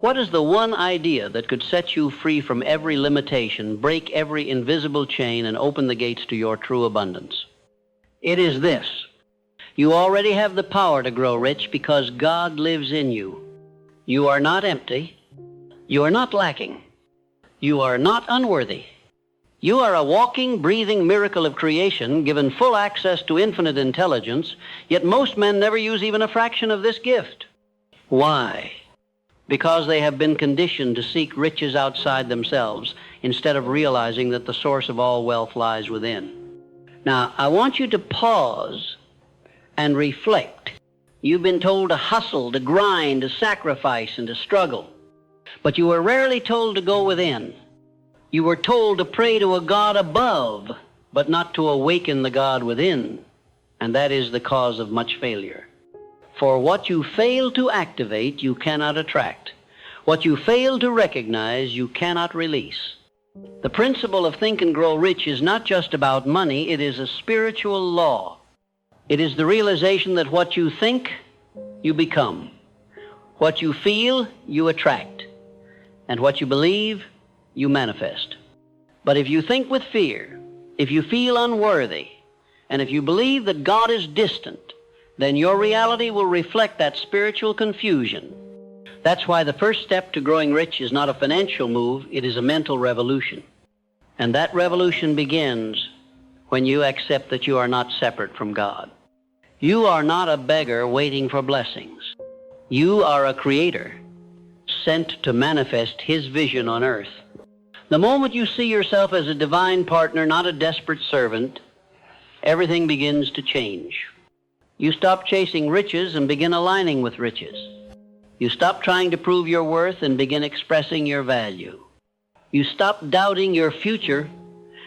What is the one idea that could set you free from every limitation, break every invisible chain, and open the gates to your true abundance? It is this. You already have the power to grow rich because God lives in you. You are not empty. You are not lacking. You are not unworthy. You are a walking, breathing miracle of creation, given full access to infinite intelligence, yet most men never use even a fraction of this gift. Why? Because they have been conditioned to seek riches outside themselves instead of realizing that the source of all wealth lies within. Now, I want you to pause and reflect. You've been told to hustle, to grind, to sacrifice, and to struggle. But you were rarely told to go within. You were told to pray to a God above, but not to awaken the God within. And that is the cause of much failure. For what you fail to activate, you cannot attract. What you fail to recognize, you cannot release. The principle of Think and Grow Rich is not just about money, it is a spiritual law. It is the realization that what you think, you become. What you feel, you attract. And what you believe, you manifest. But if you think with fear, if you feel unworthy, and if you believe that God is distant, then your reality will reflect that spiritual confusion. That's why the first step to growing rich is not a financial move, it is a mental revolution. And that revolution begins when you accept that you are not separate from God. You are not a beggar waiting for blessings. You are a creator sent to manifest His vision on earth. The moment you see yourself as a divine partner, not a desperate servant, everything begins to change. You stop chasing riches and begin aligning with riches. You stop trying to prove your worth and begin expressing your value. You stop doubting your future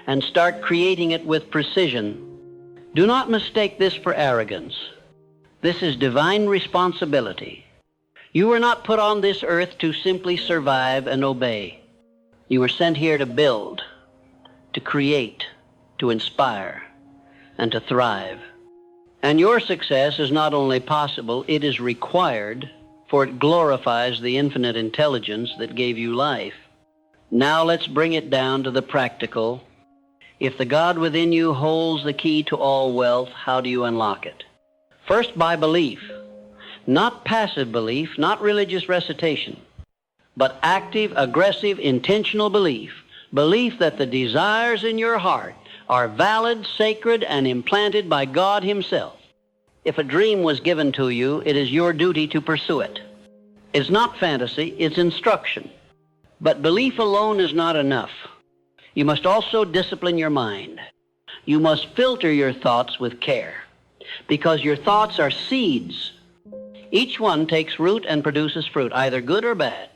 and start creating it with precision. Do not mistake this for arrogance. This is divine responsibility. You were not put on this earth to simply survive and obey. You were sent here to build, to create, to inspire, and to thrive. And your success is not only possible, it is required, for it glorifies the infinite intelligence that gave you life. Now let's bring it down to the practical. If the God within you holds the key to all wealth, how do you unlock it? First, by belief. Not passive belief, not religious recitation, but active, aggressive, intentional belief. Belief that the desires in your heart are valid, sacred, and implanted by God Himself. If a dream was given to you, it is your duty to pursue it. It's not fantasy, it's instruction. But belief alone is not enough. You must also discipline your mind. You must filter your thoughts with care, because your thoughts are seeds. Each one takes root and produces fruit, either good or bad.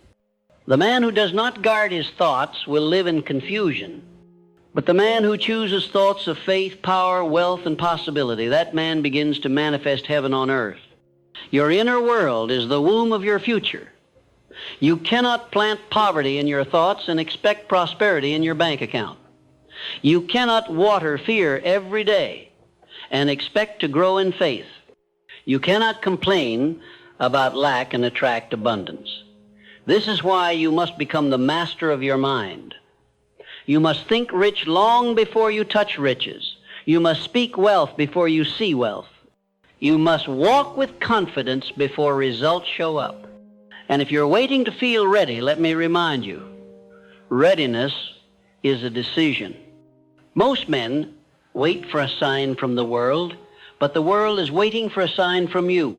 The man who does not guard his thoughts will live in confusion. But the man who chooses thoughts of faith, power, wealth, and possibility, that man begins to manifest heaven on earth. Your inner world is the womb of your future. You cannot plant poverty in your thoughts and expect prosperity in your bank account. You cannot water fear every day and expect to grow in faith. You cannot complain about lack and attract abundance. This is why you must become the master of your mind. You must think rich long before you touch riches. You must speak wealth before you see wealth. You must walk with confidence before results show up. And if you're waiting to feel ready, let me remind you, readiness is a decision. Most men wait for a sign from the world, but the world is waiting for a sign from you.